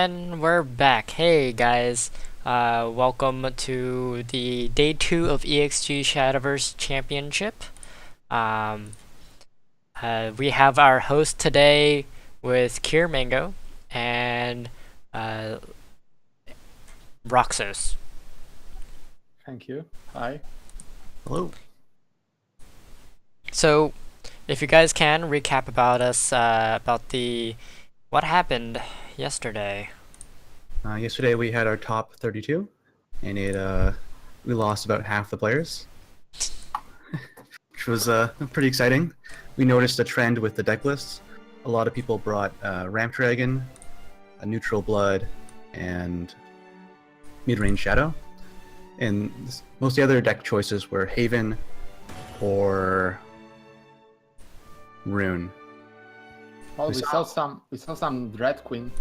And we're back. Hey guys, welcome to the day 2 of ExG Shadowverse Championship. Um, we have our host today with Kier Mango and uh, Roxos. Thank you. Hi. Hello. So, if you guys can recap about us, about the what happened yesterday. Yesterday we had our top 32, and we lost about half the players, which was pretty exciting. We noticed a trend with the deck lists. A lot of people brought Ramp Dragon, a Neutral Blood, and Mid-Range Shadow. And most of the other deck choices were Haven or Rune. Well, we saw some Dread Queen.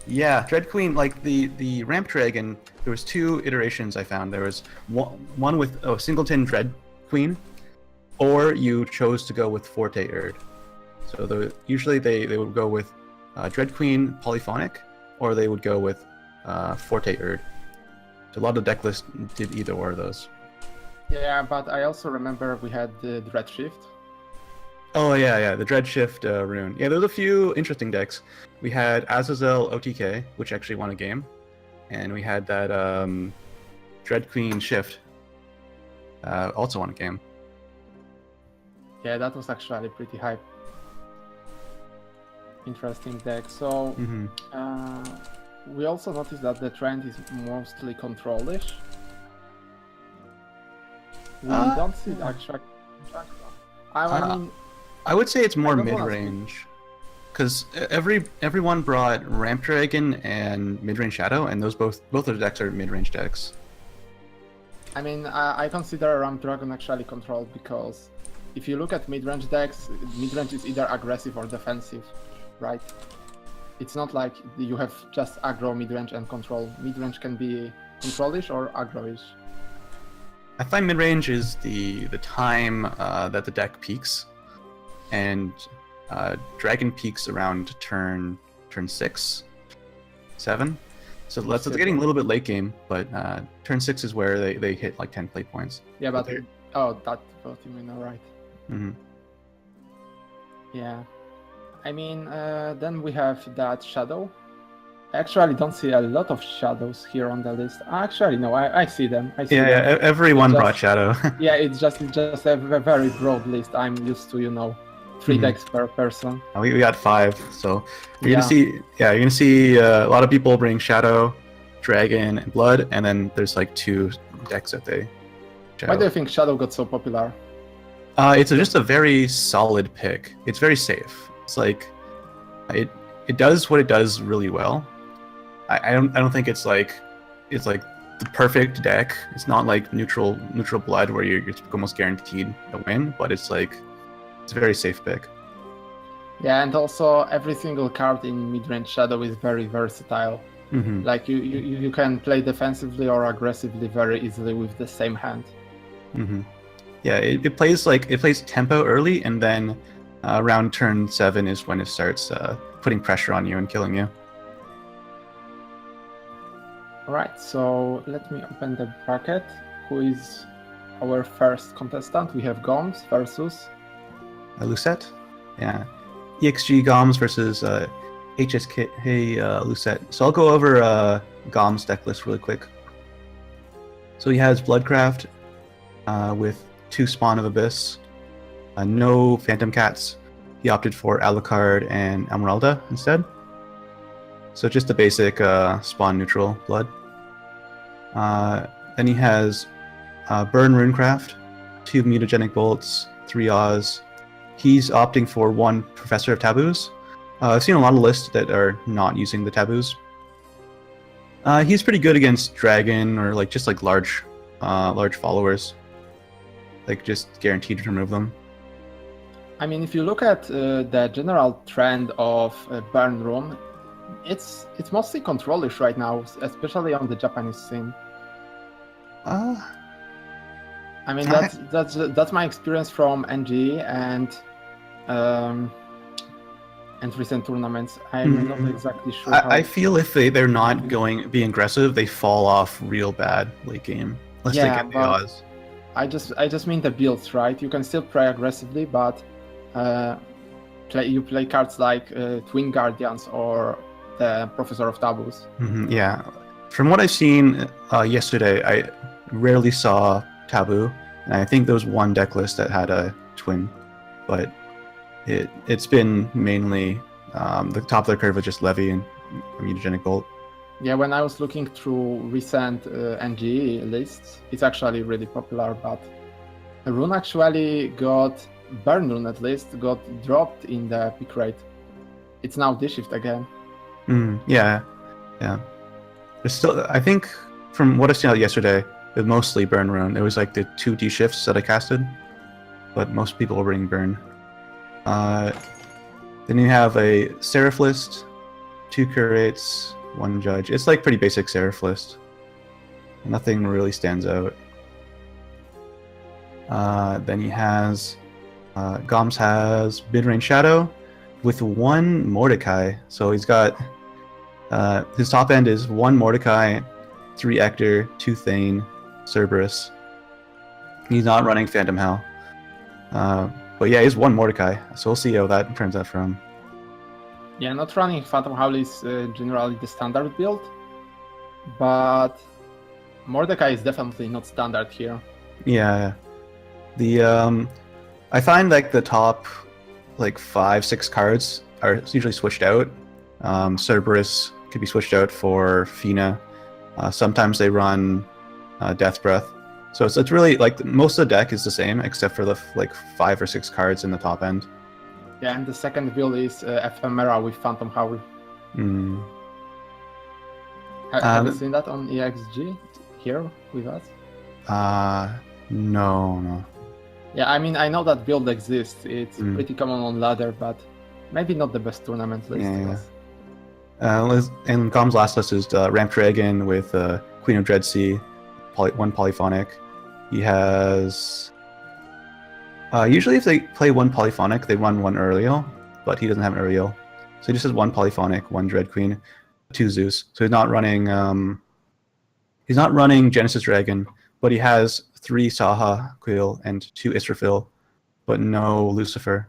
Yeah, Dread Queen, like the Ramp Dragon, there was two iterations I found. There was one with a singleton Dread Queen, or you chose to go with Forte Erd. So usually they would go with Dread Queen Polyphonic, or they would go with Forte Erd. So a lot of deck lists did either or of those. Yeah, but I also remember we had the Dread Shift. Oh yeah, the Dreadshift rune. Yeah, there's a few interesting decks. We had Azazel OTK, which actually won a game, and we had that Dread Queen Shift, also won a game. Yeah, that was actually pretty hype. Interesting deck. So we also noticed that the trend is mostly control-ish. We don't see the actual. I mean, I would say it's more I don't wanna mid-range, because everyone brought Ramp Dragon and Mid-Range Shadow, and those both of the decks are mid-range decks. I mean, I consider Ramp Dragon actually controlled because if you look at mid-range decks, mid-range is either aggressive or defensive, right? It's not like you have just aggro, mid-range, and control. Mid-range can be control-ish or aggro-ish. I find mid-range is the time that the deck peaks, and Dragon peaks around turn 6, 7. So it's getting a little bit late game, but turn 6 is where they hit like 10 play points. Yeah, but that both you mean, alright. Mm-hmm. Yeah, I mean, then we have that Shadow. I actually don't see a lot of shadows here on the list. Actually, no, I see them. I see them. Everyone brought Shadow. Yeah, it's just a very broad list. I'm used to, 3 decks per person. We got 5, so you're gonna see a lot of people bring Shadow, Dragon, and Blood, and then there's like 2 decks that they. Why do you think Shadow got so popular? It's just a very solid pick. It's very safe. It's like it does what it does really well. I don't think it's like the perfect deck. It's not like neutral blood where you're almost guaranteed a win, but it's a very safe pick. Yeah, and also every single card in mid-range Shadow is very versatile. Mm-hmm. Like you can play defensively or aggressively very easily with the same hand. Mm-hmm. Yeah, it plays tempo early, and then around turn 7 is when it starts putting pressure on you and killing you. Alright, so let me open the bracket. Who is our first contestant? We have Goms versus Lucette. Yeah. ExG Goms versus HSK Lucette. So I'll go over Goms deck list really quick. So he has Bloodcraft with 2 Spawn of Abyss, no Phantom Cats. He opted for Alucard and Emeralda instead. So just the basic Spawn neutral Blood. Then he has Burn Runecraft, 2 Mutagenic Bolts, 3 Oz. He's opting for 1 Professor of Taboos. I've seen a lot of lists that are not using the taboos. He's pretty good against Dragon or just large followers. Just guaranteed to remove them. I mean, if you look at the general trend of Burn Room, it's mostly control-ish right now, especially on the Japanese scene. I mean, that's my experience from NG, and and recent tournaments. I'm not exactly sure how. I feel if they're not being aggressive, they fall off real bad late game. Unless they get the but Oz. I just mean the builds, right? You can still play aggressively, but you play cards like Twin Guardians or the Professor of Taboos. Yeah. From what I've seen yesterday, I rarely saw Taboo, and I think there was one deck list that had a Twin, but it's been mainly the top of the curve was just Levy and Mutagenic Bolt. Yeah, when I was looking through recent NGE lists, it's actually really popular, but Rune actually got, Burn Rune at least, got dropped in the pick rate. It's now D-Shift again. Yeah. There's still, I think, from what I've seen out yesterday, it was mostly Burn Rune. It was like the 2 D-Shifts that I casted, but most people were bringing Burn. Then you have a Seraph list, 2 Curates, 1 Judge. It's like pretty basic Seraph list. Nothing really stands out. Then he has Goms has Mid-Range Shadow with 1 Mordecai. So he's got his top end is 1 Mordecai, 3 Ector, 2 Thane, Cerberus. He's not running Phantom Hell. But yeah, he's 1 Mordecai, so we'll see how that turns out for him. Yeah, not running Phantom Howl is generally the standard build, but Mordecai is definitely not standard here. Yeah, I find like the top like 5-6 cards are usually switched out. Cerberus could be switched out for Fina. Sometimes they run Death Breath. So it's really like most of the deck is the same except for the like 5 or 6 cards in the top end. Yeah, and the second build is Ephemera with Phantom Howl. Have you seen that on ExG here with us? No. Yeah, I mean, I know that build exists. It's pretty common on ladder, but maybe not the best tournament list. Yeah. And Gom's last list is Ramp Dragon with Queen of Dreadsea, 1 Polyphonic. He has... usually if they play 1 Polyphonic, they run 1 Uriel, but he doesn't have an Uriel. So he just has 1 Polyphonic, 1 Dread Queen, 2 Zeus. So he's not running Genesis Dragon, but he has 3 Saha Quill and 2 Israfil, but no Lucifer.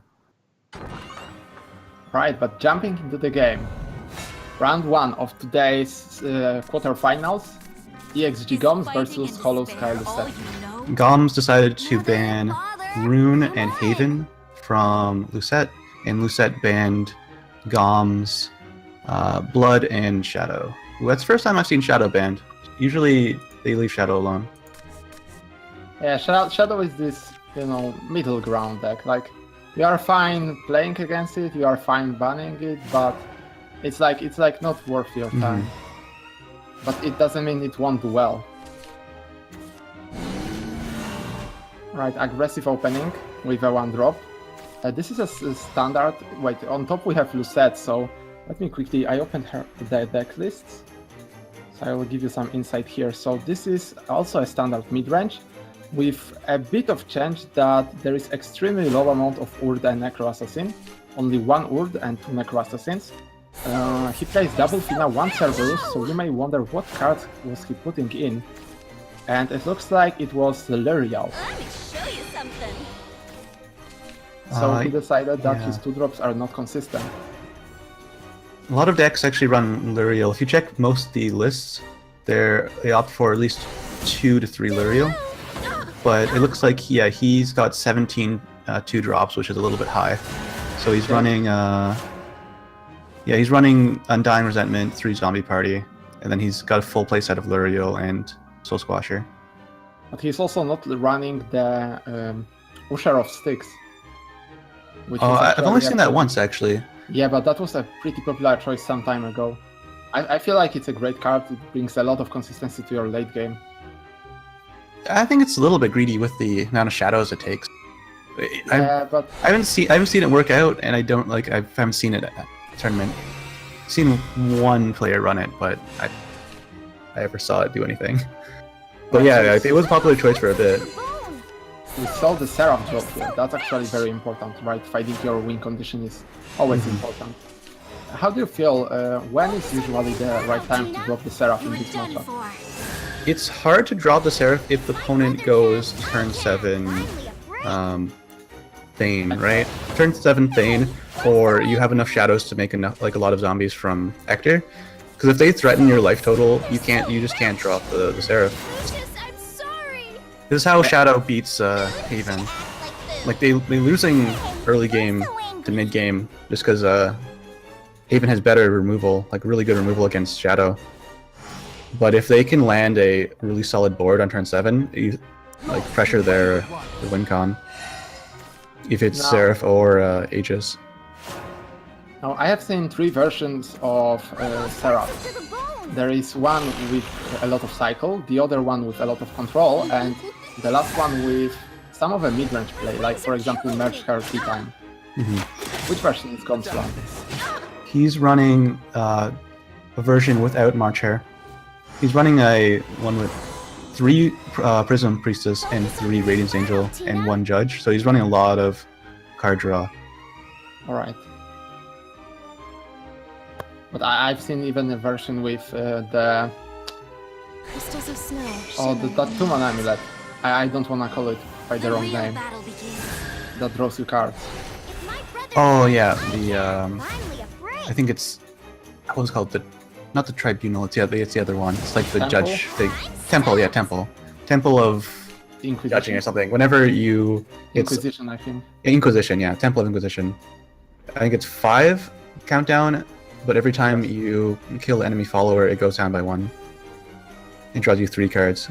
Right, but jumping into the game. Round 1 of today's quarterfinals. ExG Goms versus Hollow Sky Lucette. Goms decided to ban Rune and Haven from Lucette, and Lucette banned Goms, Blood, and Shadow. That's the first time I've seen Shadow banned. Usually they leave Shadow alone. Yeah, Shadow is this, middle ground deck. Like, you are fine playing against it, you are fine banning it, but it's like not worth your time. But it doesn't mean it won't do well. Right, aggressive opening with a 1-drop. This is a standard. Wait, on top we have Lucette, so let me quickly. I opened the deck lists, so I will give you some insight here. So this is also a standard mid-range, with a bit of change that there is extremely low amount of Urd and Necro Assassin, only 1 Urd and 2 Necro Assassins. He plays double Fina, 1 Cerberus, so you may wonder what card was he putting in. And it looks like it was Luriel. Let me show you something. So he decided that his 2-drops are not consistent. A lot of decks actually run Luriel. If you check most of the lists, they opt for at least 2 to 3 Luriel. But it looks like he's got 17 2-drops, which is a little bit high. So he's running he's running Undying Resentment, 3 Zombie Party, and then he's got a full playset of Luriel and Soul Squasher. But he's also not running the Usher of Styx. I've only seen that once, actually. Yeah, but that was a pretty popular choice some time ago. I feel like it's a great card. It brings a lot of consistency to your late game. I think it's a little bit greedy with the amount of shadows it takes. But I haven't seen it work out, and I haven't seen it at a tournament. I've seen 1 player run it, but I never saw it do anything. But yeah, it was a popular choice for a bit. we saw the Seraph drop here. That's actually very important, right? Finding your win condition is always important. How do you feel? When is usually the right time to drop the Seraph in this matchup? It's hard to drop the Seraph if the opponent goes turn 7 Thane, right? Turn 7 Thane, or you have enough shadows to make enough, like a lot of zombies from Ector. Because if they threaten your life total, you just can't drop the Seraph. I'm sorry. This is how Shadow beats Haven. Like they're losing early game to mid game just because Haven has better removal, like really good removal against Shadow. But if they can land a really solid board on turn 7, you like pressure their win con. If it's No. Seraph or Aegis. Now, I have seen 3 versions of Seraph. To the bone. There is one with a lot of cycle, the other one with a lot of control, and the last one with some of a mid-range play, like for example Merge Her Tea Time. Which version is Gon's run? He's running a version without March Hair. He's running a one with 3 Prism Priestess and 3 Radiance Angel and 1 Judge. So he's running a lot of card draw. Alright. But I've seen even a version with the Crystals of snow. that 2-mana amulet. I don't wanna call it by the wrong name. Battle begins. That draws you cards. If my brother Oh yeah, the finally afraid. I think it's what was it called, the not the Tribunal. It's the other one. It's like the Temple? judge thing. Temple, yeah, Temple of The Inquisition. Judging or something. Whenever you it's Inquisition, I think. Inquisition, yeah, Temple of Inquisition. I think it's 5 countdown, but every time you kill the enemy follower, it goes down by 1. It draws you 3 cards.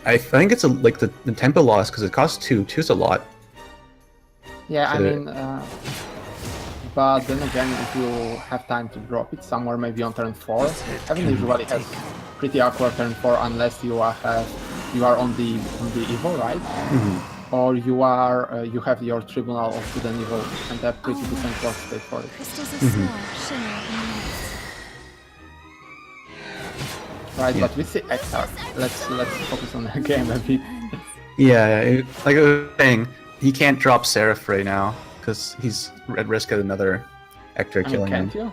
I think it's like the tempo loss because it costs 2. 2's a lot. Yeah, I So- mean, but then again, if you have time to drop it somewhere, maybe on turn 4, Heaven usually has pretty awkward turn 4 unless you are on the evil, right? Or you have your Tribunal of Good and Evil and a pretty decent board state for it. Crystals of snow shimmer in the night. Right, Yeah. but we see Ektar. Let's focus on the game a bit. Yeah, like I was saying, he can't drop Seraph right now because he's at risk of another Ector I mean, killing him. can't you?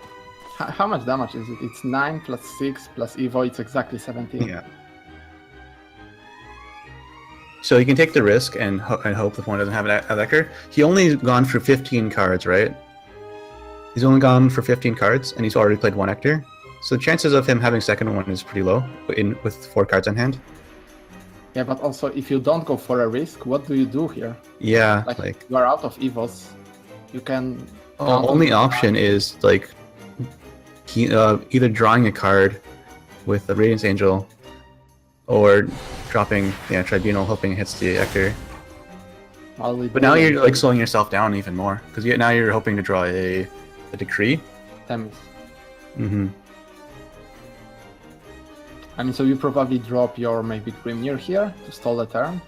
How much damage is it? It's 9 plus 6 plus Evo, it's exactly 17. Yeah. So you can take the risk and hope the opponent doesn't have an Ector. He only gone for 15 cards, right? He's only gone for 15 cards, and he's already played 1 Ector. So the chances of him having second one is pretty low with 4 cards in hand. Yeah, but also if you don't go for a risk, what do you do here? Yeah, Like you are out of Evos. You can... only option is like either drawing a card with a Radiance Angel or dropping Tribunal, hoping it hits the Ector. But now you're like slowing yourself down even more because now you're hoping to draw a Decree. Themis. Mm-hmm. I mean, so you probably drop your maybe Grimnir here to stall the turn.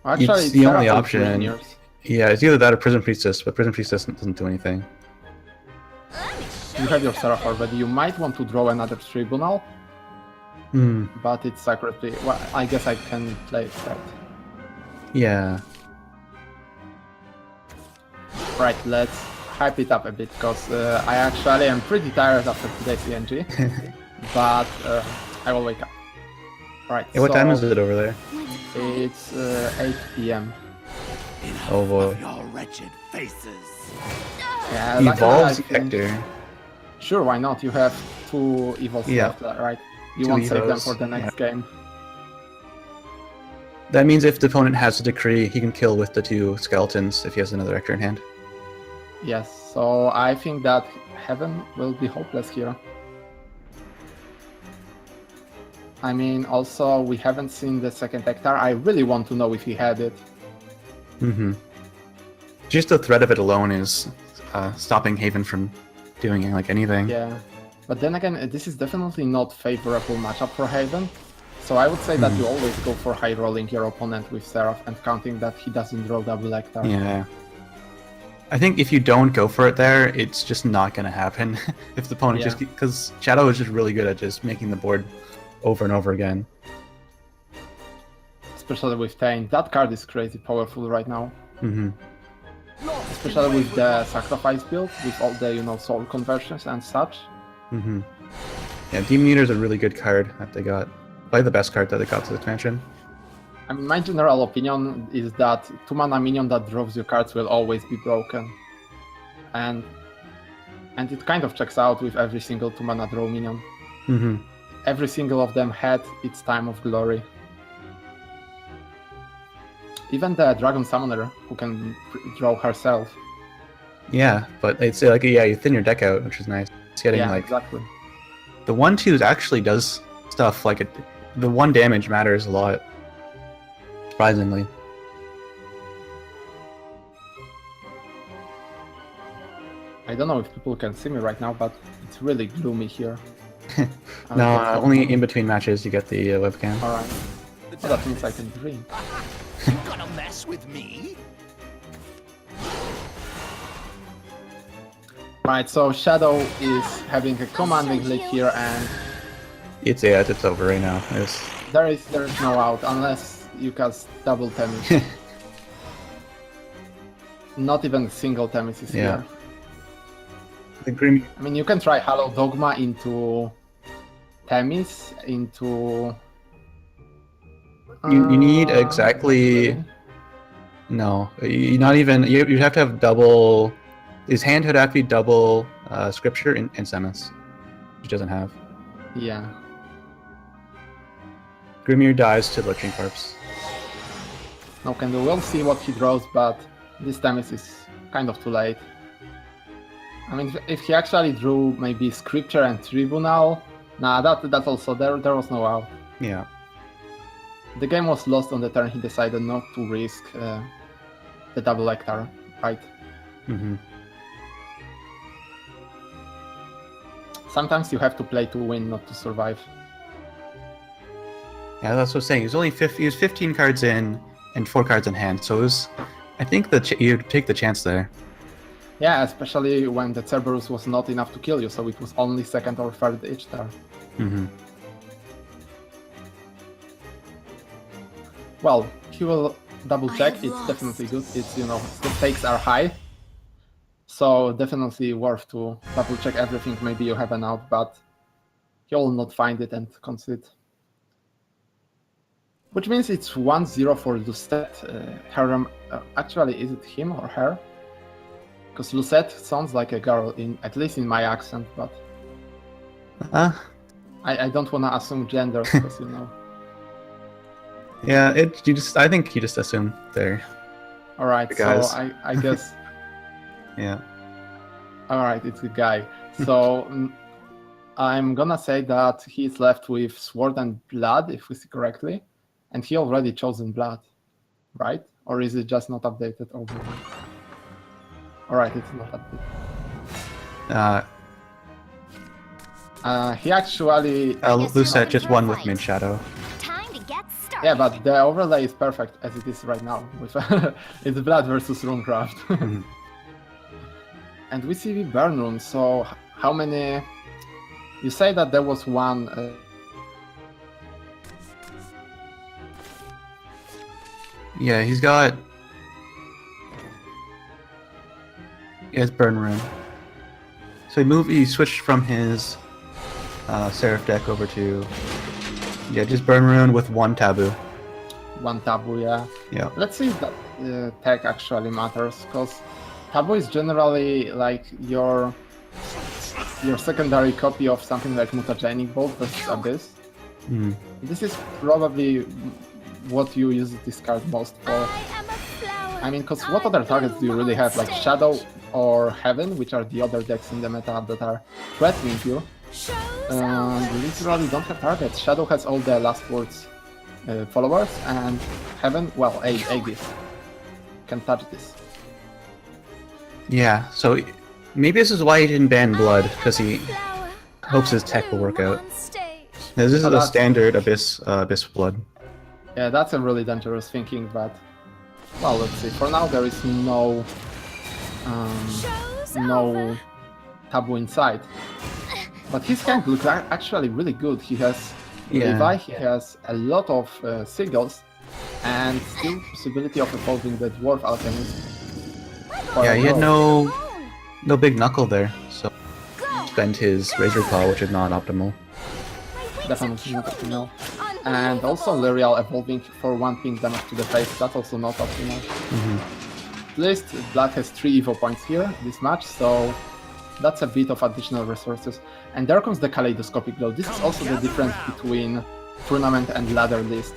It's the only Seraph or option. Grimnirs. Yeah, it's either that or Prison Priestess, but Prison Priestess doesn't do anything. Let me show You have your Seraph already. You might want to draw another Tribunal, Hmm. but it's secretly... Well, I guess I can play it that. Yeah. Right, let's hype it up a bit, because I actually am pretty tired after today's ENG. But I will wake up. Right, Hey, what so time is it over there? It's 8 p.m. Oh boy. Your wretched faces. Yeah, luckily Evolves I think- Ector. Sure, why not? You have 2 evils Yeah. left, right? You 2 won't save them evos, for the next game. That means if the opponent has a Decree, he can kill with the 2 skeletons if he has another Ector in hand. Yes, so I think that Heaven will be hopeless here. I mean, also, we haven't seen the second Hector. I really want to know if he had it. Mm-hmm. Just the threat of it alone is stopping Haven from doing like anything. Yeah, but then again, this is definitely not favorable matchup for Haven. So I would say that you always go for high rolling your opponent with Seraph and counting that he doesn't draw double Hector. Yeah. I think if you don't go for it there, it's just not going to happen. If the opponent Yeah. because Shadow is just really good at just making the board over and over again. especially with Tain. That card is crazy powerful right now. Mm-hmm. Especially with the sacrifice build, with all the soul conversions and such. Mm-hmm. Yeah, Demon Eater is a really good card that they got. Probably the best card that they got to the expansion. I mean, my general opinion is that 2-mana minion that drops your cards will always be broken. And it kind of checks out with every single 2-mana draw minion. Mm-hmm. Every single of them had its time of glory. Even the Dragon Summoner, who can draw herself. Yeah, but it's like you thin your deck out, which is nice. It's getting Yeah, like exactly. the 1/2 actually does stuff like it. The 1 damage matters a lot. Surprisingly. I don't know if people can see me right now, but it's really gloomy here. No, only in between matches you get the webcam. Alright. Oh, that means I can dream. Gonna mess with me? Right, so Shadow is having a commanding lead here, and It's over right now. there is no out unless you cast double Themis. Not even single Themis is Yeah. here. The Grim. I mean, you can try Hollow Dogma into Themis, into... You need exactly. really? No, you not even. You have to have double. His hand would have to be double Scripture and Semis, which doesn't have. Yeah. Grimir dies to Lurching Corpse. Okay, we'll see what he draws, but this Themis is kind of too late. I mean, if he actually drew maybe Scripture and Tribunal, nah, that also, there was no out. Yeah. The game was lost on the turn he decided not to risk the double Ectar, right? Mm-hmm. Sometimes you have to play to win, not to survive. Yeah, that's what I was saying. He was 15 cards in and 4 cards in hand, so it was. I think that you take the chance there. Yeah, especially when the Cerberus was not enough to kill you, so it was only second or third each turn. Mm-hmm. Well, he will double check. have It's lost. definitely good. It's the stakes are high, so definitely worth to double check everything. Maybe you have an out, but you'll not find it and concede. Which means it's 1-0 for Lucette. Actually, is it him or her? Because Lucette sounds like a girl, at least in my accent, but I don't want to assume gender because Yeah, I think you just assume there. All right, Guys. so I guess. Yeah. All right, it's a guy. So I'm gonna say that he's left with Sword and Blood, if we see correctly, and he already chosen Blood, right? Or is it just not updated over? All right, it's not updated. He actually, Lucette just won with Mid Shadow. Time to get started. yeah, but the overlay is perfect as it is right now. With it's Blood versus Runecraft. Mhm. And we see Burn Rune, so how many... You say that there was one... Yeah, he's got. He has Burn Rune. So he switched from his Seraph deck over to. Yeah, just Burn Rune with 1 taboo. One taboo, yeah. Yeah. Let's see if that tech actually matters, because taboo is generally like your secondary copy of something like Mutagenic Bolt versus Abyss. Mm. This is probably what you use this card most for. I am a flower. I mean, because what other targets do you really have? Like Shadow or Heaven, which are the other decks in the meta that are threatening you. Show's You over. literally don't have targets. Shadow has all the Last Words followers, and Heaven, well, Aegis can touch this. Yeah, so maybe this is why he didn't ban Blood, because he Flower. hopes his tech will work out. On stage. This is Oh, a that's- standard Abyss Blood. Yeah, that's a really dangerous thinking, but well, let's see. For now, there is no Show's no over. taboo inside. But his hand looks actually really good. He has Yeah. Levi, he has a lot of seagulls, and still possibility of evolving the Dwarf Alchemist. for Yeah, a he had growth. no big knuckle there, so spent his Razor Claw, which is not optimal. Definitely not optimal. And also Lyrial evolving for 1 ping damage to the face, that's also not optimal. At least Black has 3 Evo points here this match, so that's a bit of additional resources. And there comes the Kaleidoscopic Glow. This is also the difference between tournament and ladder list.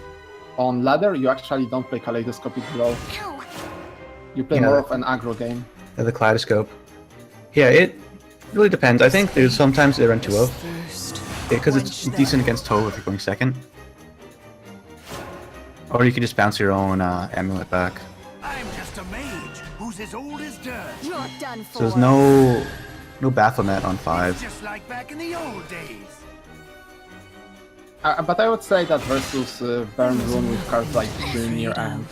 On ladder, you actually don't play Kaleidoscopic Glow. You play Yeah. more of an aggro game. The Kaleidoscope. Yeah, it really depends. I think there's sometimes they run 2-0. Because it's decent against Tove if you're going second. Or you can just bounce your own amulet back. I'm just a mage who's as old as dirt. You're done for. So there's no Baphomet on 5. Just like back in the old days. But I would say that versus Burn Rune with cards like Junior and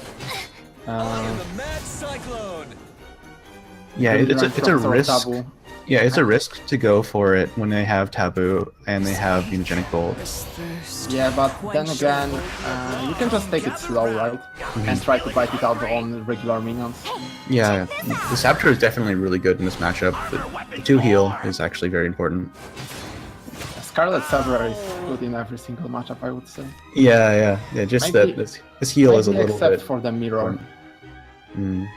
Yeah, it's a Professor of risk. Taboo. Yeah, it's a risk to go for it when they have Taboo and they have Unigenic Bolt. Yeah, but then again, you can just take it slow, right? And try to bite it out on regular minions. Yeah, the Saboteur is definitely really good in this matchup. The 2 heal is actually very important. Scarlet Saber is good in every single matchup, I would say. Yeah. Just Maybe- that this heal is a Maybe little except bit. for the mirror. Mm.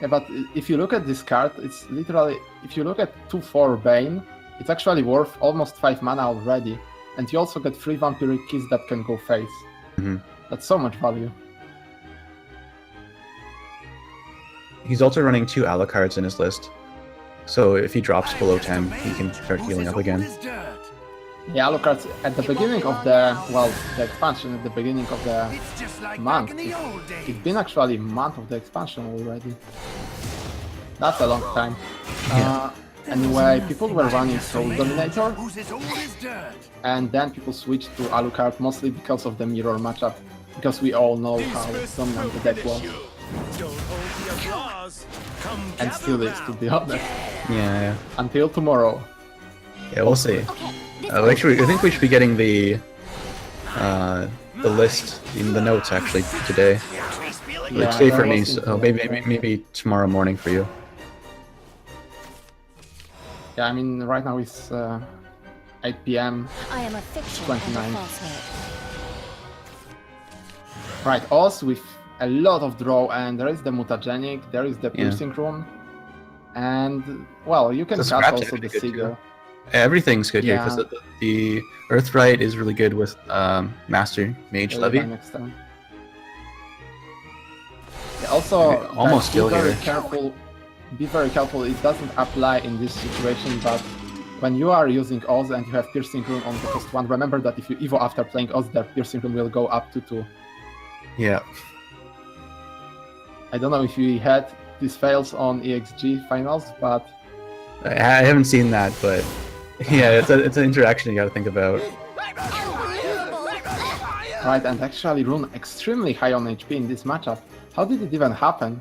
Yeah, but if you look at this card, it's literally, if you look at 2/4 Bane, it's actually worth almost 5 mana already. And you also get 3 Vampiric Keys that can go face. Mhm. That's so much value. He's also running 2 Alucards in his list. So if he drops below 10, he can start healing up again. Yeah, Alucards at the beginning of the, the expansion, at the beginning of the It's just like month. back in the old days. It's been actually a month of the expansion already. That's a long time. Anyway, people were running Soul Dominator, Who's as old as dirt. and then people switched to Alucard mostly because of the mirror matchup, because we all know how dominant the deck was, and still is, to be honest, Yeah. until tomorrow. Yeah, we'll see. I think we should be getting the list in the notes actually today. Yeah, Like, today for there me, was so it. maybe tomorrow morning for you. Yeah, I mean, right now it's 8 p.m. I am a fiction 29. and a falsehood. Right, Oz with a lot of draw, and there is the Mutagenic, there is the Piercing Rune, and, well, you can The cast Scrap's also actually the good too. Seagull. Everything's good here Yeah. because the Earthright is really good with Master Mage Levy. Next time. Yeah, also, Okay, almost guys, still be very here. careful. Be very careful. It doesn't apply in this situation, but when you are using Oz and you have Piercing Rune on the cost 1, remember that if you Evo after playing Oz, the Piercing Rune will go up to 2. Yeah. I don't know if you had these fails on ExG finals, but I haven't seen that, but yeah, it's an interaction you got to think about. right, and actually Rune extremely high on HP in this matchup. How did it even happen?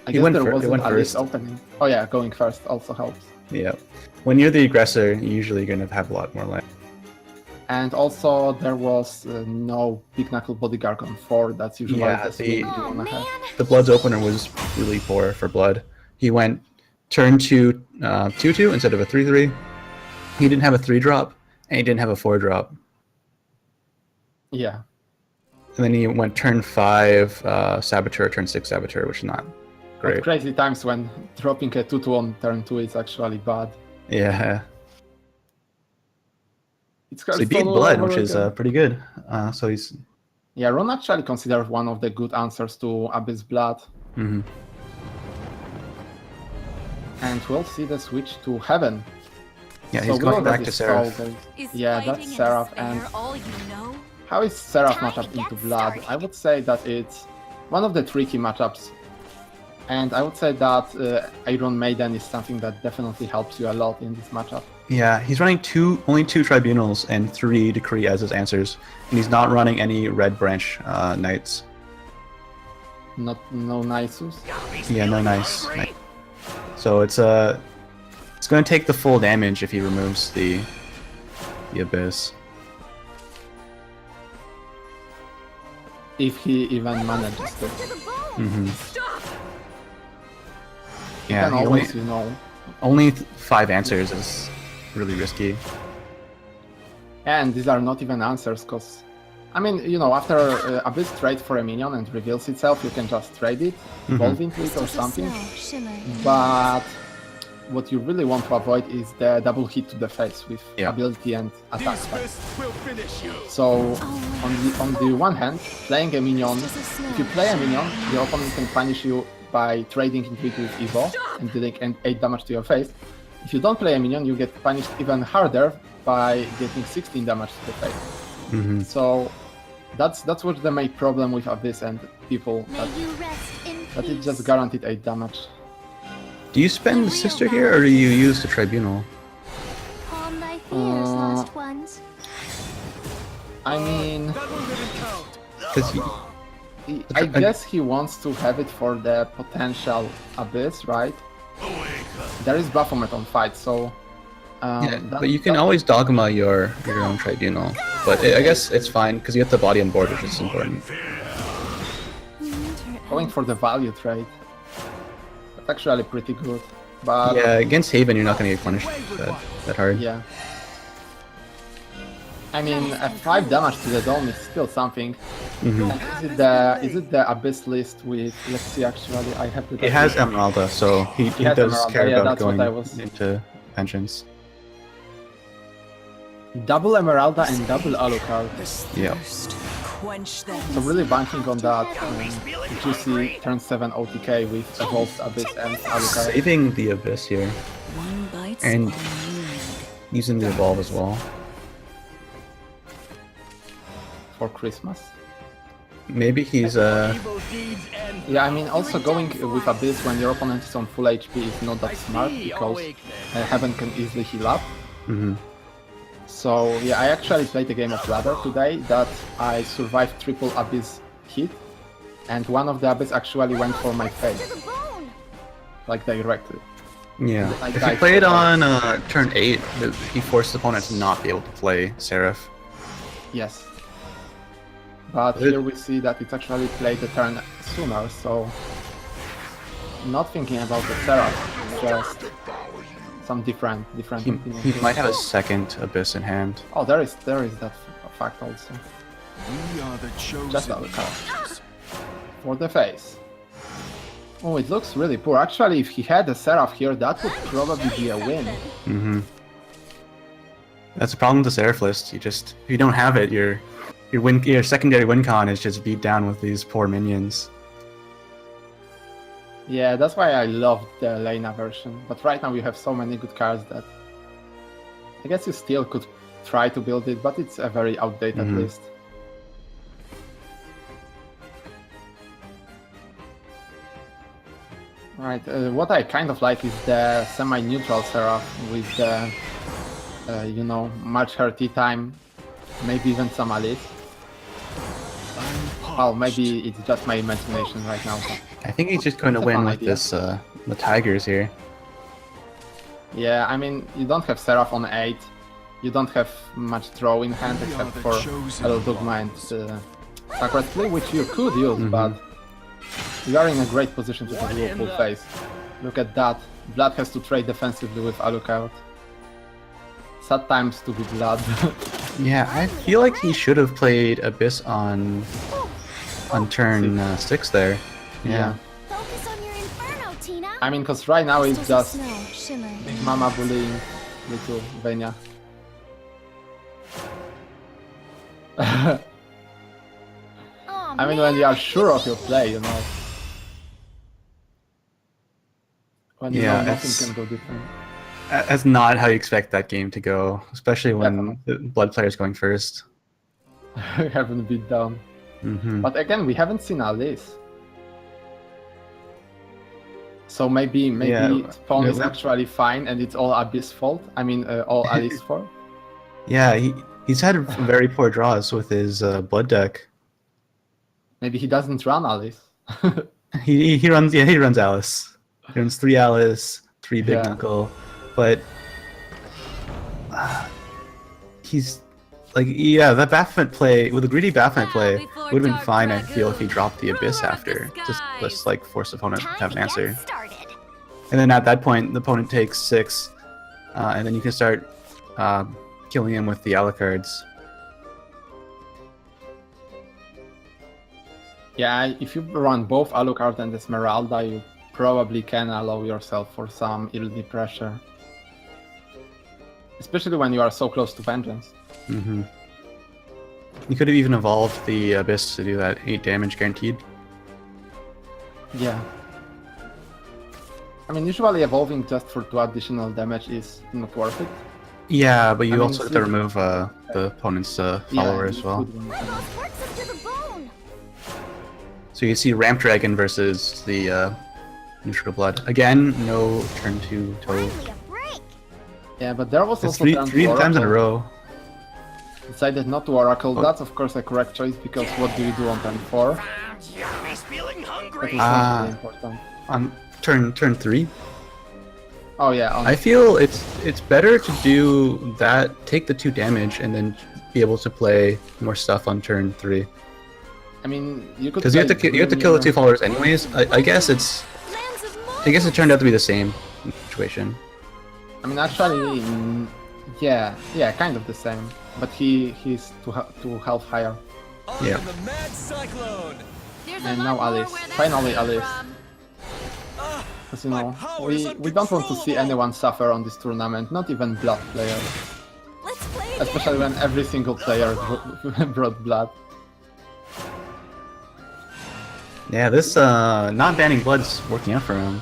I He guess went there fir- he wasn't went a list first. opening. Oh yeah, going first also helps. Yeah. When you're the aggressor, you're usually going to have a lot more life. And also there was no Big Knuckle Bodyguard on 4. That's usually Yeah, the swing you Oh wanna man. have. The Blood's opener was really poor for Blood. He went turn 2 2/2 instead of a 3/3. He didn't have a 3-drop, and he didn't have a 4-drop. Yeah. And then he went turn 5 Saboteur, turn 6 Saboteur, which is not But great. crazy times when dropping a 2/2 on turn 2 is actually bad. Yeah. It's So he beat Hearthstone Blood, all over which is again. pretty good. So he's... Yeah, Ron actually considered one of the good answers to Abyss Blood. mhm. And we'll see the switch to Heaven. Yeah, So he's we going back already to saw Seraph. the- Is Yeah, that's fighting and Seraph, despair and all you know? How is Seraph Time matchup to into get Blood? started. I would say that it's one of the tricky matchups. And I would say that Iron Maiden is something that definitely helps you a lot in this matchup. Yeah, he's running only two Tribunals and 3 Decree as his answers, and he's not running any Red Branch Knights. No Nisus. Yeah, no nice. So it's going to take the full damage if he removes the Abyss. if he even manages to. Mm-hmm. You Yeah, can he always, you know. only 5 answers is really risky. And these are not even answers, because, I mean, you know, after Abyss trades for a minion and reveals itself, you can just trade it, evolve into it or something. But what you really want to avoid is the double hit to the face with Yeah. ability and attack. This fist will finish you. So, on the one hand, playing a minion, if you play a minion, your opponent can punish you by trading into it with Evo and dealing 8 damage to your face. If you don't play a minion, you get punished even harder by getting 16 damage to the face. Mm-hmm. So that's what's the main problem with Abyss and people, that it just guaranteed 8 damage. Do you spend the sister here, or do you use the tribunal? Calm thy fears, lost ones. I mean, That one didn't count. Because I guess he wants to have it for the potential Abyss, right? There is Baphomet on fight, so... yeah, but you can always dogma your own tribunal. But I guess it's fine because you have the body on board, which is important. Going for the value trade. That's actually pretty good. But Yeah, against Haven, you're not going to get punished that hard. yeah. I mean, a 5 damage to the dome is still something. Mm-hmm. Is it the Abyss list with... Let's see, actually, I have the... It has Emeralda, so he has does Emeralda, care yeah, about that's what going I was- into Vengeance. Double Emeralda and double Alucard. Yeah. Quench them. So really banking on that juicy turn 7 OTK with Evolved Abyss and Alucard. Saving the Abyss here, One bites and all you need. using the Evolve as well. For Christmas. Maybe he's Evil deeds end. Yeah, I mean, also going with Abyss when your opponent is on full HP is not that smart, See because awakeness. Heaven can easily heal up. Mhm. So yeah, I actually played a game of Ladder today that I survived triple Abyss hit, and one of the Abyss actually went for my face, like directly. Yeah. I If he died played for on turn 8, he forced the opponent to not be able to play Seraph. Yes. But here we see that it's actually played the turn sooner, so not thinking about the Seraph, just some different He opinions. might have a second Abyss in hand. Oh, there is that fact also. We are the chosen. Just Alucard. For the face. Oh, it looks really poor. Actually, if he had a Seraph here, that would probably be a win. Mm-hmm. That's the problem with the Seraph list. If you don't have it, your secondary win con is just beat down with these poor minions. Yeah, that's why I love the Lena version. But right now you have so many good cards that I guess you still could try to build it, but it's a very outdated Mhm. list. Right, what I kind of like is the semi-neutral Seraph with the, March her tea time, maybe even some Alice. Well, maybe it's just my imagination right now. But I think he's just going to That's a win fun with idea. this the Tigers here. yeah, I mean, you don't have Seraph on 8, you don't have much draw in hand We are except the for chosen Hello Dogma and Sacred Flea, which you could use, Mhm. but you are in a great position to do a full face. Look at that. Blood has to trade defensively with Alucard. Sad times to be Blood. Yeah, I feel like he should have played Abyss on turn 6 there. Yeah. Focus on your inferno, Tina. I mean, because right now it's Crystals just of snow shimmer. Mama bullying little Venya. Aw, I mean, when you are sure of your play, when you Yeah, know nothing it's- can go different. That's not how you expect that game to go, especially when Definitely. the Blood player's going first. We haven't beat down. Mm-hmm. But again, we haven't seen Alice. So maybe Yeah, Spawn yeah, is we- actually fine and it's all Abyss fault. I mean, all Alice fault. Yeah, he's had very poor draws with his Blood deck. Maybe he doesn't run Alice. He runs Alice. He runs 3 Alice, 3 Big Yeah. Knuckle, but he's Like, yeah, that Baphomet play, with the greedy Baphomet play, before would have been Dark fine, I feel, if he Dragoon, dropped the Abyss ruler of after. the Just, skies. like, force the opponent to Time have to an answer. get started. And then at that point, the opponent takes 6, and then you can start killing him with the Alucards. Yeah, if you run both Alucard and Esmeralda, you probably can allow yourself for some early pressure. Especially when you are so close to Vengeance. Mm-hmm. You could have even evolved the Abyss to do that 8 damage guaranteed. Yeah. I mean, usually evolving just for 2 additional damage is not worth it. Yeah, but you mean, also have to remove the opponent's follower as it well. could win. Almost works up to the bone. So you see Ramp Dragon versus the Neutral Blood. Again, no turn 2 Toad. Finally a break. Yeah, but there was That's also three times in a row. Decided not to Oracle. Oh. That's of course a correct choice because what do you do on turn 4? Yummy's feeling That hungry. is Ah. really important. On turn 3, Oh yeah, on I feel it's better to do that, take the 2 damage, and then be able to play more stuff on turn 3. I mean, you could Because you have to kill the 2 followers anyways. I guess Lands of I guess it turned out to be the same situation. I mean, actually, yeah, kind of the same. But he's 2 health higher. Yeah. The mad cyclone. There's And a now lot more Alice. where that Finally comes Alice. from. Because you My know, power is we don't want to see uncontrollable. anyone suffer on this tournament, not even blood players. Let's play again. Especially when every single player brought blood. Yeah, this not banning blood's working out for him.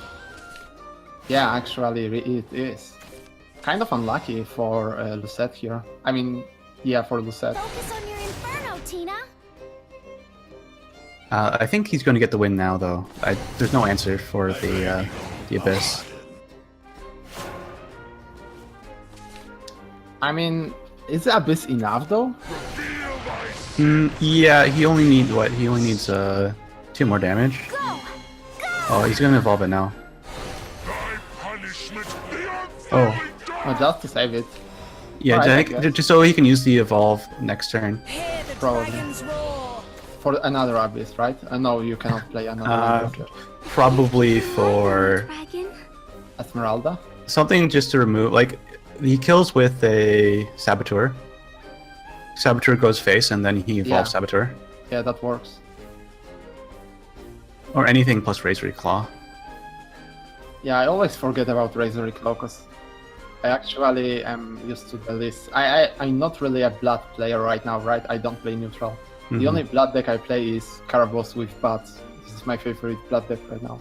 Yeah, actually, it is. Kind of unlucky for Lucette here. I mean, yeah, for Lucette. Focus on your inferno, Tina. I think he's going to get the win now, though. There's no answer for the Abyss. I mean, is the Abyss enough though? Yeah, he only needs what? He only needs 2 more damage. Go. Oh, he's going to evolve it now. Oh, Oh, just to save it, yeah, Alright, I I think guess. just so he can use the evolve next turn. Hear the Probably. dragons roar. for another Abyss, right? No, you cannot play another Abyss. Probably for Dragon. Esmeralda. something just to remove, like, he kills with a Saboteur. Saboteur goes face, and then he evolves Yeah. Saboteur. Yeah, that works. Or anything plus Razor Claw. Yeah, I always forget about Razor Claw because I actually am used to the list. I'm not really a blood player right now, right? I don't play neutral. Mhm. The only blood deck I play is Caraboss with Bats. This is my favorite blood deck right now.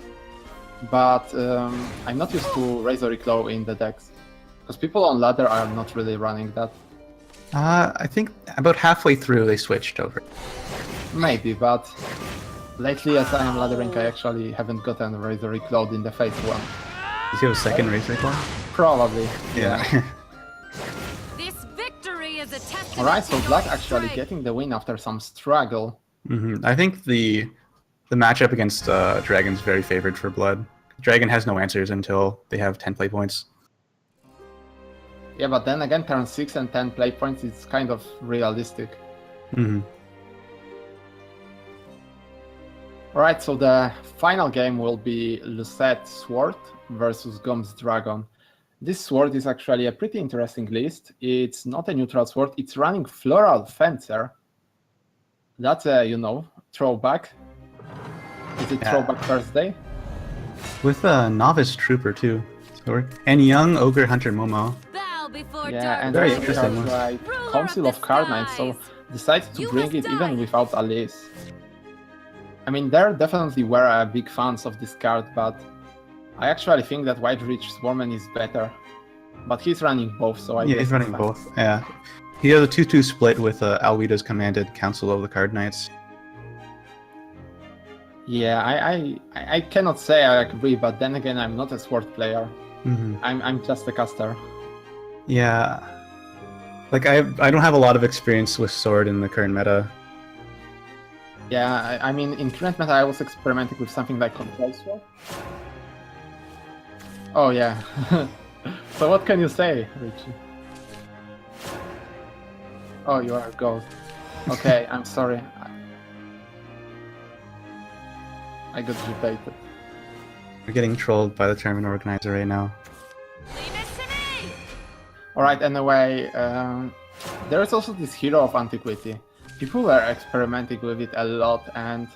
But I'm not used to Razor Claw in the decks. Because people on ladder are not really running that. I think about halfway through they switched over. Maybe, but lately as I am laddering, I actually haven't gotten Razor Claw in the face one. Does he have a second Razor Claw? Probably. Yeah. This victory is a testament Alright, to so your Black actually strength. getting the win after some struggle. I think the matchup against Dragon's very favored for Blood. Dragon has no answers until they have 10 play points. Yeah, but then again, turn 6 and 10 play points is kind of realistic. Alright, so the final game will be Lucette Sword versus Gom's Dragon. This sword is actually a pretty interesting list. It's not a neutral sword, it's running Floral Fencer. That's a, throwback. Is it Yeah. throwback Thursday? With a Novice Trooper too. And Young Ogre Hunter Momo. Bow before Yeah, dark and Very then interesting there's one. like Ruler Council of of the Card Knights, so Skies. decided to You bring must it even die. without Alice. I mean, there definitely were big fans of this card, but I actually think that White Reach Swarman is better. But he's running both, so I Yeah, guess he's running it's fine. both. Yeah. He has a 2-2 split with Alwida's commanded Council of the Card Knights. Yeah, I cannot say I agree, but then again, I'm not a sword player. I'm just a caster. Yeah. Like, I don't have a lot of experience with Sword in the current meta. Yeah, I mean, in current meta, I was experimenting with something like Control Sword. Oh yeah. So what can you say, Richie? Oh, you are a ghost. Okay, I'm sorry. I got debated. We're getting trolled by the tournament organizer right now. Leave it to me! Alright, anyway, there is also this hero of antiquity. People were experimenting with it a lot, and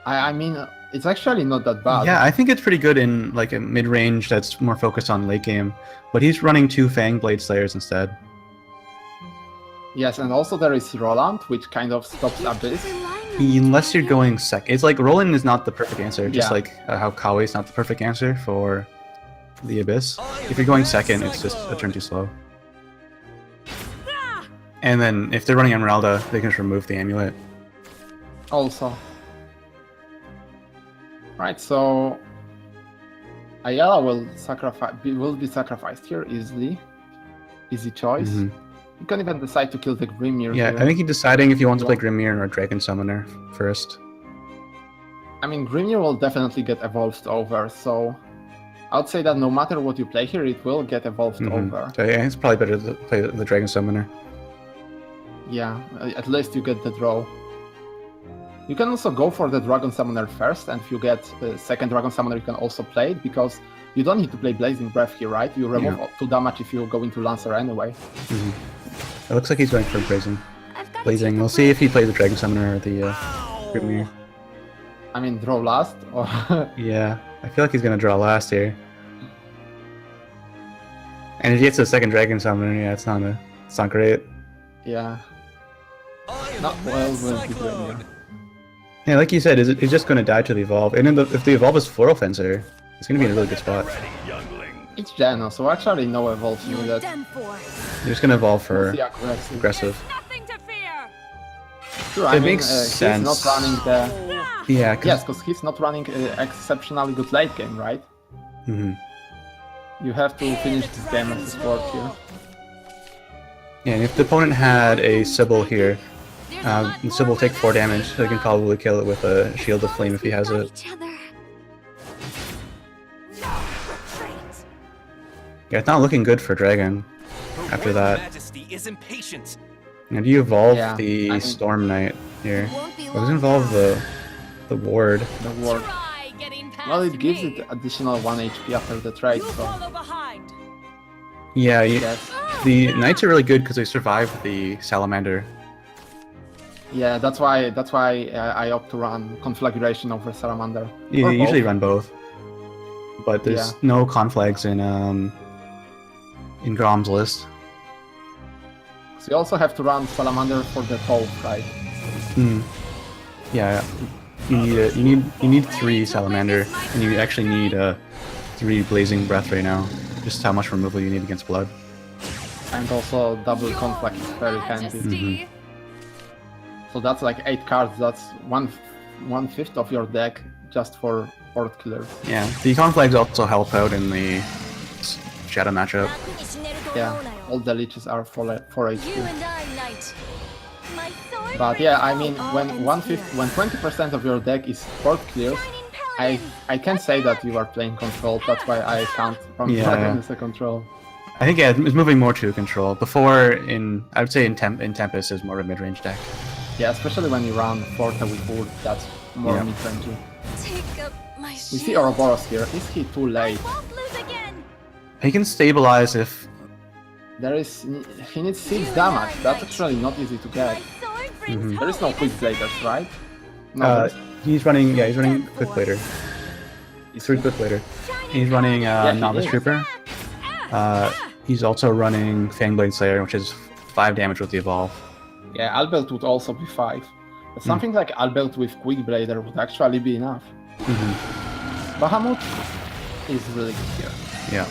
I mean, it's actually not that bad. Yeah, I think it's pretty good in like a mid-range that's more focused on late game. But he's running 2 Fang Blade Slayers instead. Yes, and also there is Roland, which kind of stops Abyss. Unless you're going second. It's like Roland is not the perfect answer, just Yeah. like how Kawe is not the perfect answer for the Abyss. If you're going second, it's just a turn too slow. And then if they're running Emeralda, they can just remove the amulet. Also. Right, so Ayala will be sacrificed here easily. Easy choice. Mhm. You can even decide to kill the Grimir Yeah, here. I think he's deciding if he wants to play Grimir or Dragon Summoner first. I mean, Grimir will definitely get evolved over, so I would say that no matter what you play here, it will get evolved over. So yeah, it's probably better to play the Dragon Summoner. Yeah, at least you get the draw. You can also go for the Dragon Summoner first, and if you get second Dragon Summoner, you can also play it, because you don't need to play Blazing Breath here, right? You remove 2 damage if you go into Lancer anyway. It looks like he's going for Blazing. I've got to Blazing. take a We'll see if break. he plays the Dragon Summoner or the Grimir. I mean, draw last, or... Yeah, I feel like he's gonna draw last here. And if he gets the second Dragon Summoner, yeah, it's not great. yeah. Not well with the Grimir. Yeah, like you said, he's just gonna die to the Evolve. And then if the Evolve is Floral Fencer, it's gonna be in a really good spot. It's Geno, so actually no evolve You're needed. done for. You're just gonna Evolve for The aggressive. aggressive. Nothing to fear! Sure, I It mean, makes he's sense. not running the... Yeah, Yes, because he's not running exceptionally good late game, right? Mhm. You have to finish this game as a sport here. Yeah, and if the opponent had a Sybil here, There's a lot the Sybil will more take where 4 that damage, came so he can from. probably kill it with a Shield of Flame if he has it. Each other. Yeah, it's not looking good for Dragon after that. Majesty is impatient. Now, do you evolve Yeah, the I mean- Storm Knight here? Won't be Or does it long involve now. the ward? The ward. Try getting past Well, it gives me. it additional 1 HP after the trade, You so... follow behind. Yeah, Yes. the Knights are really good because they survive the Salamander. Yeah, that's why I opt to run Conflagration over Salamander. You Or usually both. run both. But there's Yeah. no conflags in Grom's list. So you also have to run Salamander for the toll, right? Hmm. Yeah, you need 3 Salamander, and you actually need 3 Blazing Breath right now. Just how much removal you need against Blood. And also double Your conflict is very handy. Majesty. So that's like 8 cards, that's one-fifth of your deck just for board killers. Yeah, the conflags also help out in the Shadow matchup. Yeah, all the leeches are for You HP. and I, knight. My sword But yeah, I brings mean, out when all instinct. 20% of your deck is board clears, Shining I can say that you are playing control. That's why I count from Yeah. Dragon as a control. I think yeah, it's moving more to control. Before, I would say in Tempest is more of a mid-range deck. Yeah, especially when you run Forte with Wood, that's more Yeah. mid-rangey. Take up my We shield. see Ouroboros here. Is he too late? won't lose again. He can stabilize if He needs 6 damage. That's actually not easy to My get. sword brings Mhm. There is no quick bladers, right? No, he's running. Yeah, he's running Quick Blader. He's 3 Quick Blader. He's running he Novice is. Trooper. He's also running Fangblade Slayer, which is 5 damage with the evolve. yeah, Albelt would also be 5. But something like Albelt with Quick Blader would actually be enough. Bahamut is really good here. Yeah.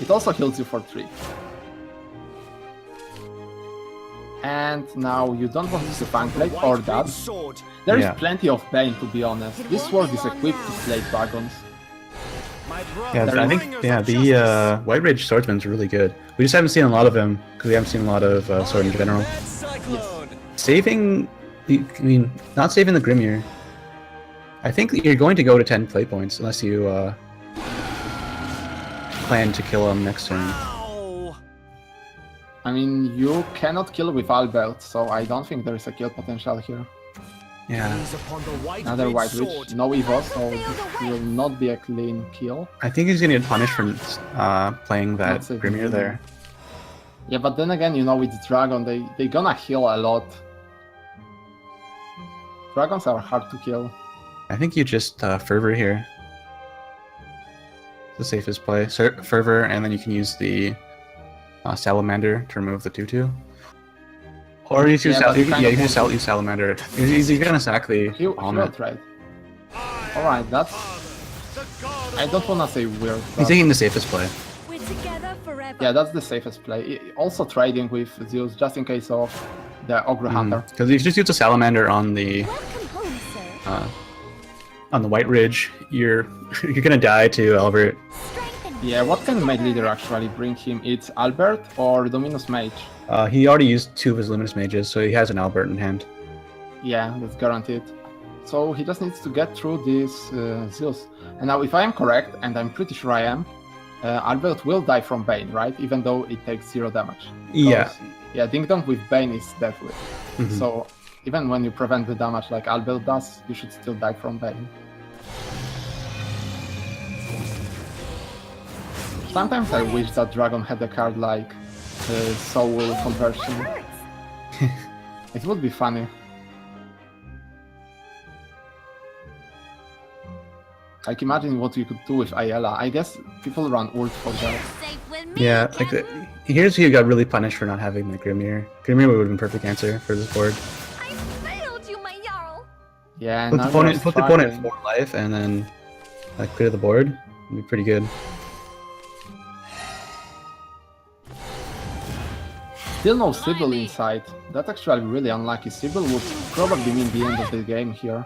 It also heals you for 3. And now you don't want to use a Fangblade or that. Sword. There is Yeah. plenty of Bane, to be honest. This sword is equipped to slay dragons. My Yeah, brother. I think the White Rage Swordsman's really good. We just haven't seen a lot of him because we haven't seen a lot of Sword in general. Mad cyclone. Saving, I mean, not saving the Grimir. I think you're going to go to 10 play points unless you plan to kill him next turn. Ow. I mean, you cannot kill with Albert, so I don't think there is a kill potential here. Yeah, Gaze upon the white Another ridge White sword. Witch, no Evo, so this will not be a clean kill. I think he's gonna get punished for playing that That's a Grimir there. Yeah, but then again, you know, with Dragon, they gonna heal a lot. Dragons are hard to kill. I think you just Fervor here. The safest play. Fervor, and then you can use the Salamander to remove the 2/2. Or you can use Salamander. You're gonna sack the He will helmet. trade. Alright, that's... I don't wanna say weird, He's but... taking the safest play. We're together forever. Yeah, that's the safest play. Also trading with Zeus, just in case of the Ogre Hunter. Because if you just use a Salamander on the Welcome home, sir. White Ridge, you're gonna die to Albert. Strengthen. Yeah, what can Mage Leader actually bring him? It's Albert or Dominus Mage? He already used 2 of his Luminous Mages, so he has an Albert in hand. Yeah, that's guaranteed. So he just needs to get through this Zeus. And now, if I am correct, and I'm pretty sure I am, Albert will die from Bane, right? Even though it takes 0 damage. Yeah. Yeah, Ding Dong with Bane is deadly. Mhm. So even when you prevent the damage like Albert does, you should still die from Bane. Sometimes I wish that Dragon had a card like Soul Conversion. It would be funny. Like imagine what you could do with Ayala. I guess people run ult for that. Safe with me. Yeah, like here's who you got really punished for not having the Grimir. Grimir would have been perfect answer for this board. I failed you, my Jarl. Yeah, Put now the opponent, you're put the opponent starting. 4 life, and then like clear the board. It'd be pretty good. Still no Sybil inside. That's actually really unlucky. Sybil would probably mean the end of the game here.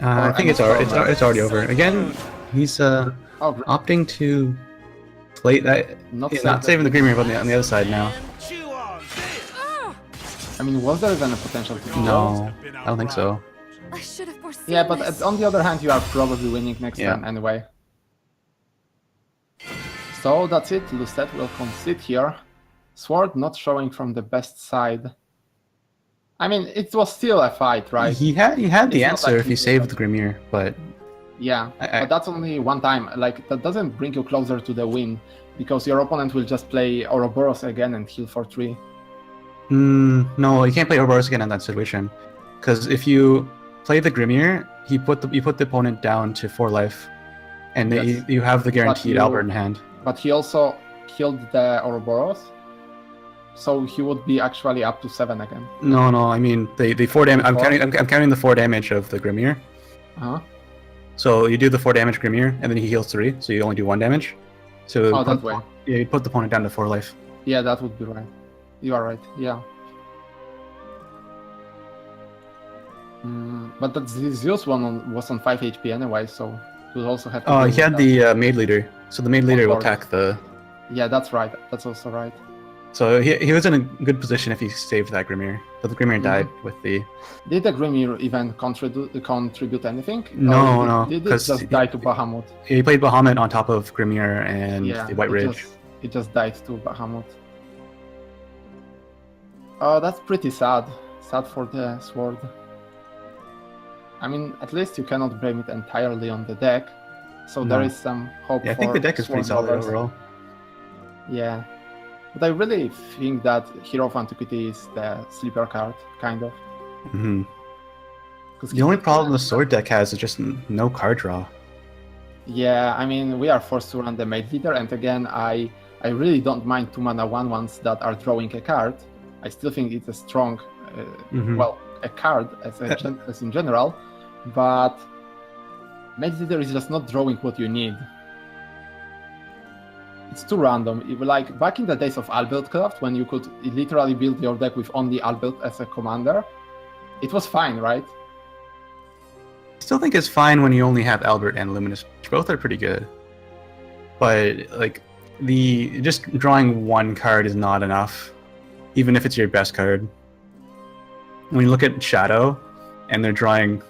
I think it's already over. Again, he's Oh, opting to play that. Not He's save not the- saving the Grimir, but on the other side now. And chew on this. I mean, was there even a potential to kill? No, I don't think so. I should have foreseen Yeah, but this. on the other hand, you are probably winning next Yeah. time anyway. So that's it. Lucette will concede here. Sword not showing from the best side. I mean, it was still a fight, right? He had the It's not answer like if he he saved did the Grimir, but Yeah, but that's only one time. Like, that doesn't bring you closer to the win, because your opponent will just play Ouroboros again and heal for 3. no, you can't play Ouroboros again in that situation. Because if you play the Grimir, you put the opponent down to 4 life, and Yes. you have the guaranteed you- Albert in hand. But he also killed the Ouroboros, so he would be actually up to 7 again. No, I mean the 4 damage. I'm Four? counting the 4 damage of the Grimir. Uh-huh. So you do the 4 damage Grimir, and then he heals 3, so you only do 1 damage. So Oh, that way. Yeah, you put the opponent down to 4 life. Yeah, that would be right. You are right, yeah. But that Zeus one was on 5 HP anyway, so you'll also have to... Oh, deal he with had that. the Maid Leader. So the Maid Leader will course. attack the... Yeah, that's right. That's also right. So he was in a good position if he saved that Grimir. But the Grimir died with the... Did the Grimir even contribute anything? No, Or no, Did it 'cause just die to Bahamut? He played Bahamut on top of Grimir and Yeah, the White Ridge. It just died to Bahamut. Oh, that's pretty sad. Sad for the sword. I mean, at least you cannot blame it entirely on the deck. So there No. is some hope Yeah, I for think the deck is pretty Sword solid lovers. overall. Yeah. But I really think that Hero of Antiquity is the sleeper card, kind of. hmm 'Cause The only problem the sword deck has is just no card draw. Yeah, I mean, we are forced to run the Mage Leader, and again, I really don't mind 2-mana 1/1s that are drawing a card. I still think it's a strong, Mhm. well, a card as in general, but Mage Leader is just not drawing what you need. It's too random. Like back in the days of Albeltcraft, when you could literally build your deck with only Albelt as a commander, it was fine, right? I still think it's fine when you only have Albert and Luminous. Both are pretty good. But like just drawing one card is not enough, even if it's your best card. When you look at Shadow, and they're drawing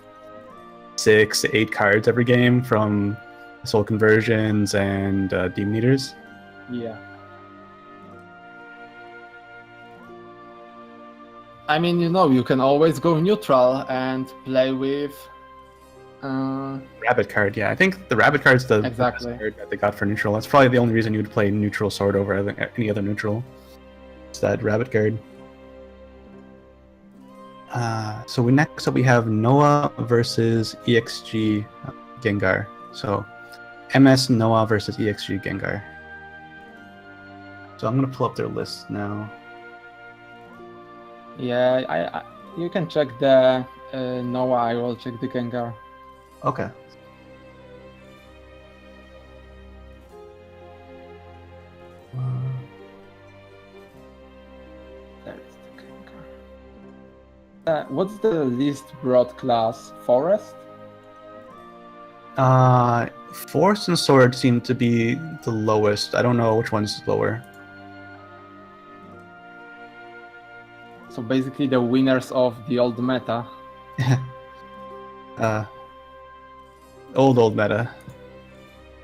6 to 8 cards every game from Soul Conversions and Demon Eaters. Yeah. I mean, you can always go neutral and play with. Rabbit card, yeah. I think the rabbit card's the best Exactly. card that they got for neutral. That's probably the only reason you would play neutral sword over any other neutral. It's that rabbit card. So next up we have Noah versus ExG Gengar. So MS Noah versus ExG Gengar. So I'm gonna pull up their list now. Yeah, you can check the Noah. I will check the Gengar. Okay. There's the Gengar. What's the least broad class? Forest? Force and Sword seem to be the lowest. I don't know which one's lower. So basically the winners of the old meta. Old meta.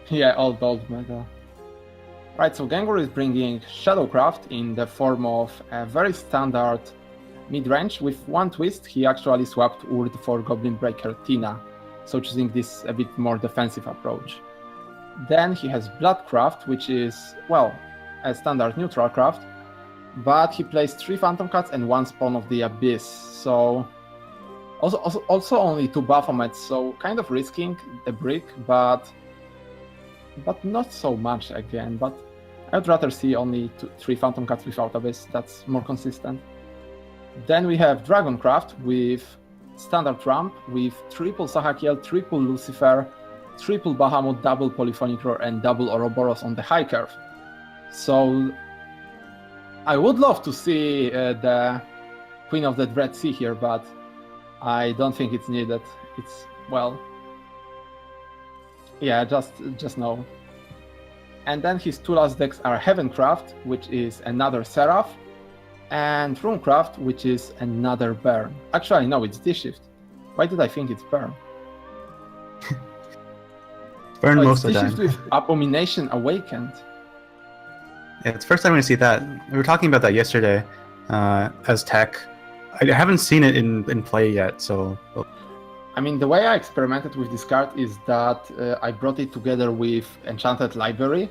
Yeah, old meta. Right, so Gengar is bringing Shadowcraft in the form of a very standard mid-range. With one twist, he actually swapped Urd for Goblin Breaker Tina, so choosing this a bit more defensive approach. Then he has Bloodcraft, which is, well, a standard neutral craft, but he plays 3 Phantom Cats and 1 Spawn of the Abyss, so also only 2 Baphomets, so kind of risking the brick, but not so much again. But I'd rather see only 3 Phantom Cats without Abyss. That's more consistent. Then we have Dragoncraft with standard ramp with triple Sahakiel, triple Lucifer, triple Bahamut, double Polyphonic Roar, and double Ouroboros on the high curve. So I would love to see the Queen of the Dread Sea here, but I don't think it's needed. It's, well, yeah, just no. And then his 2 last decks are Heavencraft, which is another Seraph, and Runecraft, which is another Burn. Actually, no, it's D-Shift. Why did I think it's Burn? Burn most of the D-Shift time. with Abomination Awakened. Yeah, it's the first time we see that. We were talking about that yesterday as tech. I haven't seen it in play yet, so. I mean, the way I experimented with this card is that I brought it together with Enchanted Library.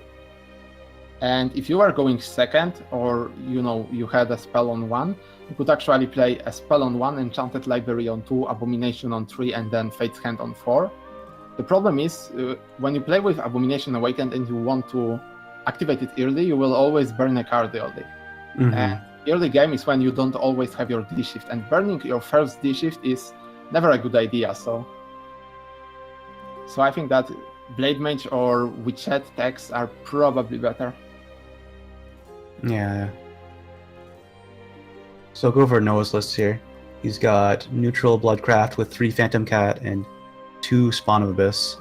And if you are going second, or you had a spell on 1, you could actually play a spell on 1, Enchanted Library on 2, Abomination on 3, and then Fate's Hand on 4. The problem is, when you play with Abomination Awakened and you want to activate it early, you will always burn a card early. Mm-hmm. And early game is when you don't always have your D-Shift, and burning your first D-Shift is never a good idea. So I think that Blade Mage or Witchet decks are probably better. Yeah. So I'll go over Noah's list here. He's got neutral Bloodcraft with 3 Phantom Cat and 2 Spawn of Abyss,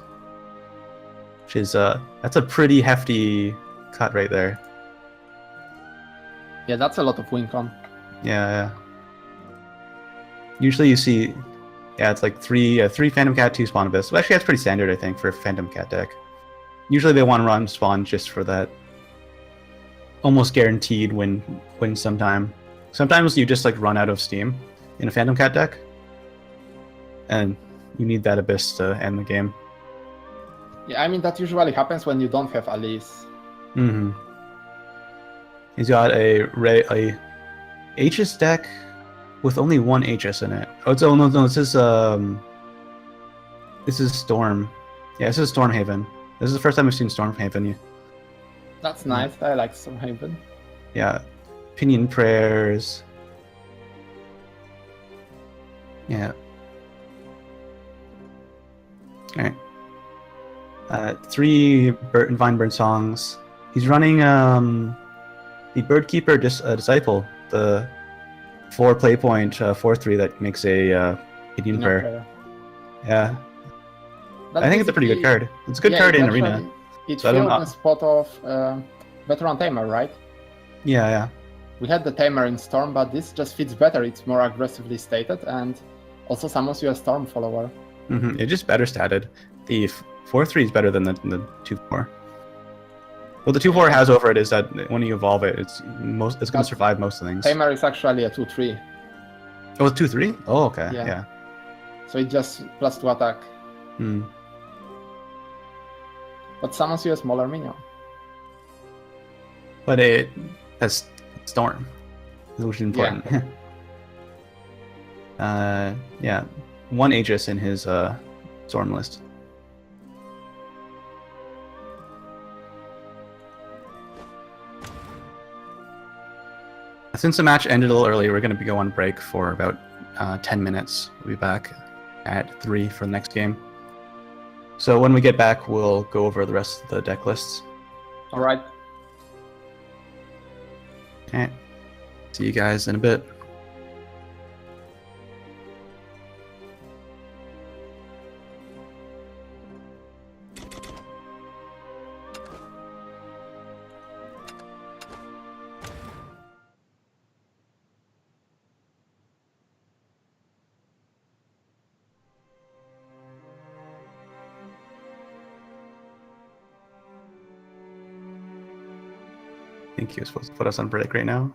which is that's a pretty hefty cut right there. Yeah, that's a lot of win con. Yeah. Usually you see, yeah, it's like 3 Phantom Cat, 2 Spawn Abyss. Well, actually, that's pretty standard, I think, for a Phantom Cat deck. Usually they want to run Spawn just for that almost guaranteed win sometime. Sometimes you just like run out of steam in a Phantom Cat deck, and you need that Abyss to end the game. Yeah, I mean, that usually happens when you don't have Alice. Mm-hmm. He's got a Aegis deck with only 1 Aegis in it. Oh no, this is Storm. Yeah, this is Stormhaven. This is the first time we've seen Stormhaven. That's nice. I like Stormhaven. Yeah, Pinion Prayers. Yeah. Alright. 3 Vineburn songs. He's running the Birdkeeper Disciple, the 4 play point 4/3 that makes a Pinion Prayer. Yeah. But I think it's a pretty good card. It's a good card in Arena. It So filled the spot of Veteran Tamer, right? Yeah. We had the Tamer in Storm, but this just fits better. It's more aggressively stated, and also summons you a Storm follower. Mm-hmm. It's just better statted. The 4/3 is better than the 2/4. What the 2/4 has over it is that when you evolve it, it's going to survive most things. Tamer is actually a 2/3. Oh, it's 2/3. Oh, okay. Yeah. Yeah. So it just +2 attack. Hmm. But summons you a smaller minion. But it has Storm, which is important. Yeah. One Aegis in his Storm list. Since the match ended a little early, we're going to go on break for about 10 minutes. We'll be back at 3 for the next game. So when we get back, we'll go over the rest of the deck lists. All right. Okay. See you guys in a bit. I think he was supposed to put us on break right now.